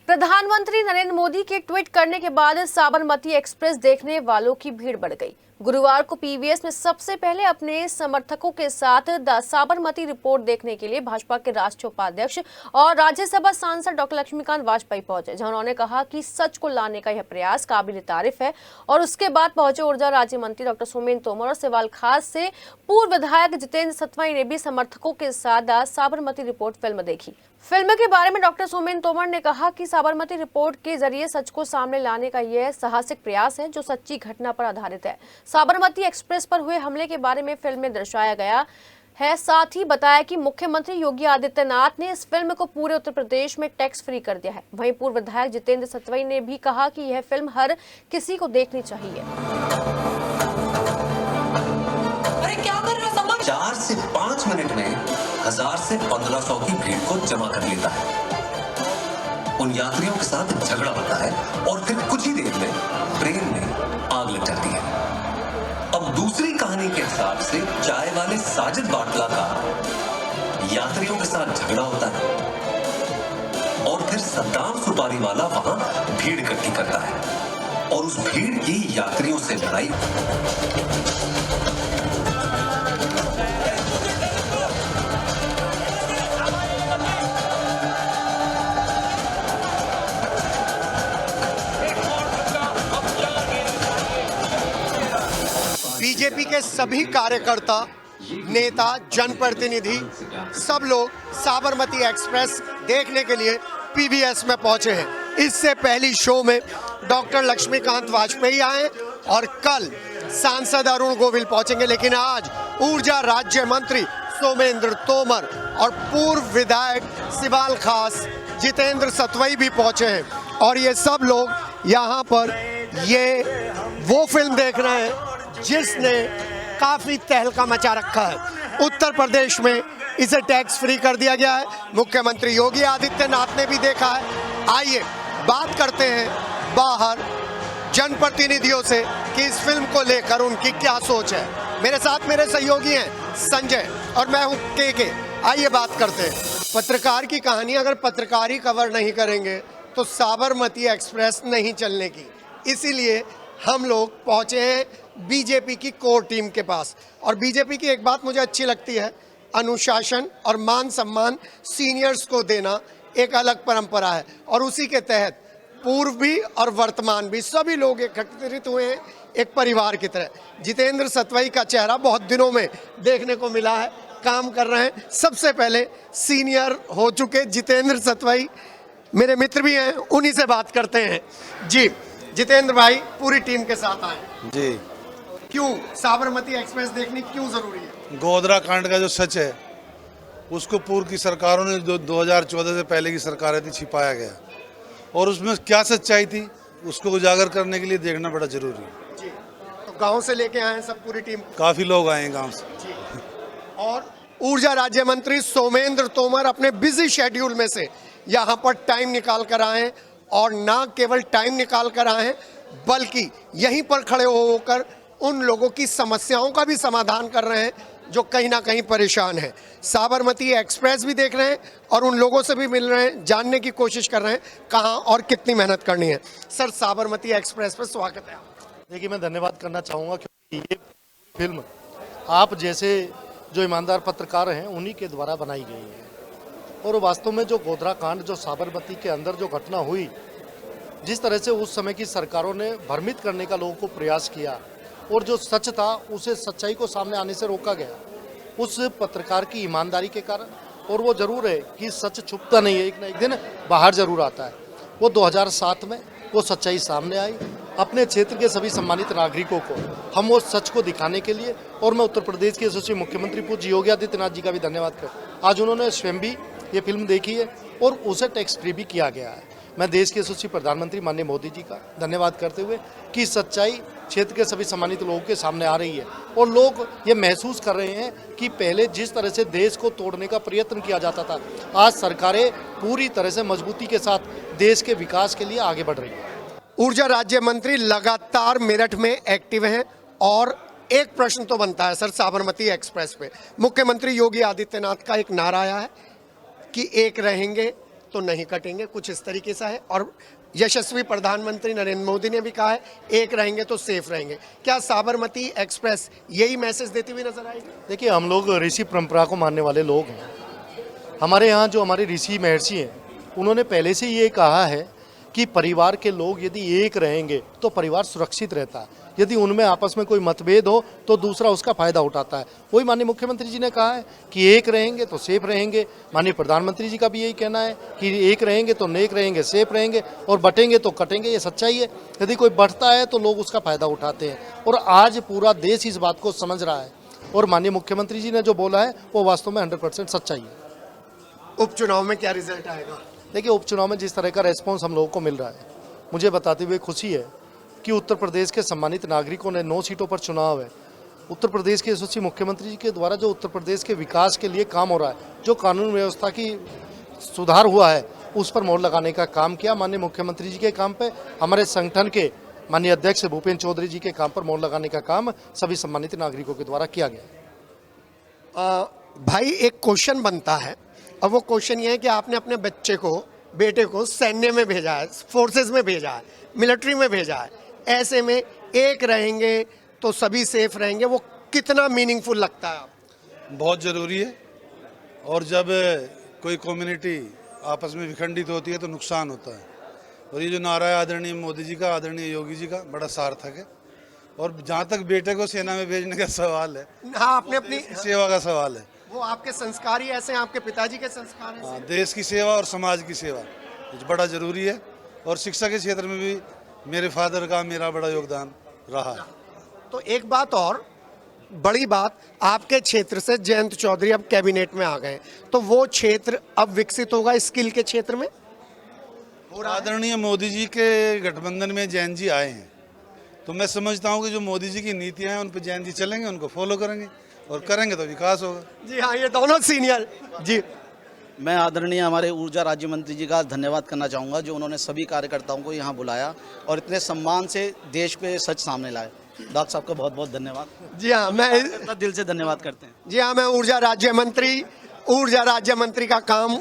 प्रधानमंत्री नरेंद्र मोदी के ट्वीट करने के बाद साबरमती एक्सप्रेस देखने वालों की भीड़ बढ़ गई। गुरुवार को पीवीएस में सबसे पहले अपने समर्थकों के साथ द साबरमती रिपोर्ट देखने के लिए भाजपा के राष्ट्रीय उपाध्यक्ष और राज्यसभा सांसद डॉक्टर लक्ष्मीकांत वाजपेयी पहुंचे, जहां उन्होंने कहा कि सच को लाने का यह प्रयास काबिल तारीफ है। और उसके बाद पहुंचे ऊर्जा राज्य मंत्री डॉक्टर सोमेन तोमर और सिवाल खास से पूर्व विधायक जितेंद्र सतवई ने भी समर्थकों के साथ द साबरमती रिपोर्ट फिल्म देखी। फिल्म के बारे में डॉक्टर सोमेन तोमर ने कहा कि साबरमती रिपोर्ट के जरिए सच को सामने लाने का यह साहसिक प्रयास है जो सच्ची घटना पर आधारित है। साबरमती एक्सप्रेस पर हुए हमले के बारे में फिल्म में दर्शाया गया है। साथ ही बताया कि मुख्यमंत्री योगी आदित्यनाथ ने इस फिल्म को पूरे उत्तर प्रदेश में टैक्स फ्री कर दिया है। वहीं पूर्व विधायक जितेंद्र सतवई ने भी कहा कि यह फिल्म हर किसी को देखनी चाहिए। 4 से 5 मिनट में 1000 से 1500 की भीड़ को जमा कर लेता है। उन यात्रियों के साथ झगड़ा होता है और फिर कुछ ही देर में ट्रेन में आग लग जाती है। अब दूसरी कहानी के हिसाब से चाय वाले साजिद बाटला का यात्रियों के साथ झगड़ा होता है और फिर सद्दाम सुपारी वाला वहां भीड़ इकट्ठी करता है और उस भीड़ की यात्रियों से लड़ाई। बीजेपी के सभी कार्यकर्ता, नेता, जनप्रतिनिधि सब लोग साबरमती एक्सप्रेस देखने के लिए पीवीएस में पहुंचे हैं। इससे पहली शो में डॉक्टर लक्ष्मीकांत वाजपेयी आए और कल सांसद अरुण गोविल पहुंचेंगे, लेकिन आज ऊर्जा राज्य मंत्री सोमेंद्र तोमर और पूर्व विधायक सिवाल खास जितेंद्र सतवई भी पहुंचे हैं। और ये सब लोग यहाँ पर ये वो फिल्म देख रहे हैं जिसने काफी तहलका मचा रखा है। उत्तर प्रदेश में इसे टैक्स फ्री कर दिया गया है। मुख्यमंत्री योगी आदित्यनाथ ने भी देखा है। आइए बात करते हैं बाहर जनप्रतिनिधियों से कि इस फिल्म को लेकर उनकी क्या सोच है। मेरे साथ मेरे सहयोगी हैं संजय और मैं हूं के। आइए बात करते हैं। पत्रकार की कहानी अगर पत्रकार ही कवर नहीं करेंगे तो साबरमती एक्सप्रेस नहीं चलने की। इसीलिए हम लोग पहुंचे हैं बीजेपी की कोर टीम के पास। और बीजेपी की एक बात मुझे अच्छी लगती है, अनुशासन और मान सम्मान सीनियर्स को देना एक अलग परंपरा है। और उसी के तहत पूर्व भी और वर्तमान भी सभी लोग एकत्रित हुए हैं एक परिवार की तरह। जितेंद्र सतवई का चेहरा बहुत दिनों में देखने को मिला है, काम कर रहे हैं। सबसे पहले सीनियर हो चुके जितेंद्र सतवई मेरे मित्र भी हैं, उन्हीं से बात करते हैं। जी जितेंद्र भाई पूरी टीम के साथ आए जी। क्यों साबरमती एक्सप्रेस देखनी क्यों जरूरी है? गोधरा कांड का जो सच है उसको पूर्व की सरकारों ने जो 2014 से पहले की सरकारें थी छिपाया गया, और उसमें क्या सच्चाई थी उसको उजागर करने के लिए देखना बड़ा जरूरी है। जी तो गांव से लेके आए हैं सब पूरी टीम? काफी लोग आए हैं गांव से जी। और ऊर्जा राज्य मंत्री सोमेंद्र तोमर अपने बिजी शेड्यूल में से यहाँ पर टाइम निकाल कर आए हैं। और ना केवल टाइम निकाल कर आए हैं बल्कि यहीं पर खड़े होकर उन लोगों की समस्याओं का भी समाधान कर रहे हैं जो कहीं ना कहीं परेशान हैं। साबरमती एक्सप्रेस भी देख रहे हैं और उन लोगों से भी मिल रहे हैं, जानने की कोशिश कर रहे हैं कहाँ और कितनी मेहनत करनी है। सर साबरमती एक्सप्रेस पर स्वागत है। देखिए मैं धन्यवाद करना चाहूँगा क्योंकि ये फिल्म आप जैसे जो ईमानदार पत्रकार हैं उन्हीं के द्वारा बनाई गई है। और वास्तव में जो गोधरा कांड, जो साबरमती के अंदर जो घटना हुई, जिस तरह से उस समय की सरकारों ने भ्रमित करने का लोगों को प्रयास किया और जो सच था उसे सच्चाई को सामने आने से रोका गया उस पत्रकार की ईमानदारी के कारण। और वो जरूर है कि सच छुपता नहीं है, एक ना एक दिन बाहर जरूर आता है। वो 2007 में वो सच्चाई सामने आई। अपने क्षेत्र के सभी सम्मानित नागरिकों को हम वो सच को दिखाने के लिए, और मैं उत्तर प्रदेश के यशस्वी मुख्यमंत्री पूज्य योगी आदित्यनाथ जी का भी धन्यवाद कर, आज उन्होंने स्वयं भी ये फिल्म देखी है और उसे टैक्स फ्री भी किया गया है। मैं देश के यशस्वी प्रधानमंत्री माननीय मोदी जी का धन्यवाद करते हुए कि सच्चाई क्षेत्र के सभी सम्मानित लोगों के सामने आ रही है और लोग ये महसूस कर रहे हैं कि पहले जिस तरह से देश को तोड़ने का प्रयत्न किया जाता था, आज सरकारें पूरी तरह से मजबूती के साथ देश के विकास के लिए आगे बढ़ रही है। ऊर्जा राज्य मंत्री लगातार मेरठ में एक्टिव हैं और एक प्रश्न तो बनता है सर, साबरमती एक्सप्रेस पे मुख्यमंत्री योगी आदित्यनाथ का एक नारा आया है कि एक रहेंगे तो नहीं कटेंगे, कुछ इस तरीके से है। और यशस्वी प्रधानमंत्री नरेंद्र मोदी ने भी कहा है एक रहेंगे तो सेफ रहेंगे। क्या साबरमती एक्सप्रेस यही मैसेज देती हुई नजर आएगी? देखिए, हम लोग ऋषि परंपरा को मानने वाले लोग हैं। हमारे यहाँ जो हमारे ऋषि महर्षि हैं, उन्होंने पहले से ये कहा है कि परिवार के लोग यदि एक रहेंगे तो परिवार सुरक्षित रहता है। यदि उनमें आपस में कोई मतभेद हो तो दूसरा उसका फायदा उठाता है। वही माननीय मुख्यमंत्री जी ने कहा है कि एक रहेंगे तो सेफ रहेंगे। माननीय प्रधानमंत्री जी का भी यही कहना है कि एक रहेंगे तो नेक रहेंगे, सेफ रहेंगे, और बटेंगे तो कटेंगे। ये सच्चाई है। यदि कोई बढ़ता है तो लोग उसका फायदा उठाते हैं, और आज पूरा देश इस बात को समझ रहा है। और माननीय मुख्यमंत्री जी ने जो बोला है वो वास्तव में 100% सच्चाई है। उपचुनाव में क्या रिजल्ट आएगा? देखिए, उपचुनाव में जिस तरह का रेस्पॉन्स हम लोगों को मिल रहा है, मुझे बताते हुए खुशी है कि उत्तर प्रदेश के सम्मानित नागरिकों ने 9 सीटों पर चुनाव है। उत्तर प्रदेश के यशस्वी मुख्यमंत्री जी के द्वारा जो उत्तर प्रदेश के विकास के लिए काम हो रहा है, जो कानून व्यवस्था की सुधार हुआ है, उस पर मोहर लगाने का काम किया। माननीय मुख्यमंत्री जी के काम पे, हमारे संगठन के माननीय अध्यक्ष भूपेंद्र चौधरी जी के काम पर मोहर लगाने का काम सभी सम्मानित नागरिकों के द्वारा किया गया। भाई, एक क्वेश्चन बनता है, अब वो क्वेश्चन ये है कि आपने अपने बेटे को सैन्य में भेजा है, फोर्सेस में भेजा है, मिलिट्री में भेजा है। ऐसे में एक रहेंगे तो सभी सेफ रहेंगे, वो कितना मीनिंगफुल लगता है आपको? बहुत ज़रूरी है। और जब कोई कम्युनिटी आपस में विखंडित होती है तो नुकसान होता है। और ये जो नारा है आदरणीय मोदी जी का, आदरणीय योगी जी का, बड़ा सार्थक है। और जहाँ तक बेटे को सेना में भेजने का सवाल है, हाँ, आपने अपनी सेवा का सवाल है। वो आपके संस्कार ही ऐसे हैं, आपके पिताजी के संस्कार हैं। हाँ, देश की सेवा और समाज की सेवा ये बड़ा ज़रूरी है। और शिक्षा के क्षेत्र में भी मेरे फादर का मेरा बड़ा योगदान रहा है। तो एक बात और बड़ी बात, आपके क्षेत्र से जयंत चौधरी अब कैबिनेट में आ गए, तो वो क्षेत्र अब विकसित होगा स्किल के क्षेत्र में। आदरणीय मोदी जी के गठबंधन में जैन जी आए हैं, तो मैं समझता हूँ कि जो मोदी जी की नीतियाँ हैं उन पर जैन जी चलेंगे, उनको फॉलो करेंगे, और करेंगे तो विकास होगा। जी हाँ, ये दोनों सीनियर जी। मैं आदरणीय हमारे ऊर्जा राज्य मंत्री जी का धन्यवाद करना चाहूँगा, जो उन्होंने सभी कार्यकर्ताओं को यहाँ बुलाया और इतने सम्मान से देश पे सच सामने लाए। डॉक्टर साहब का बहुत बहुत धन्यवाद। जी हाँ, मैं दिल से धन्यवाद करते हैं। जी हाँ, मैं ऊर्जा राज्य मंत्री का काम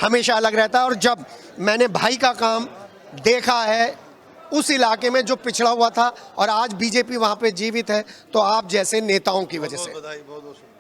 हमेशा अलग रहता है। और जब मैंने भाई का काम देखा है उस इलाके में जो पिछड़ा हुआ था, और आज बीजेपी वहाँ पे जीवित है, तो आप जैसे नेताओं की वजह से बधाई, बहुत बहुत शुक्रिया।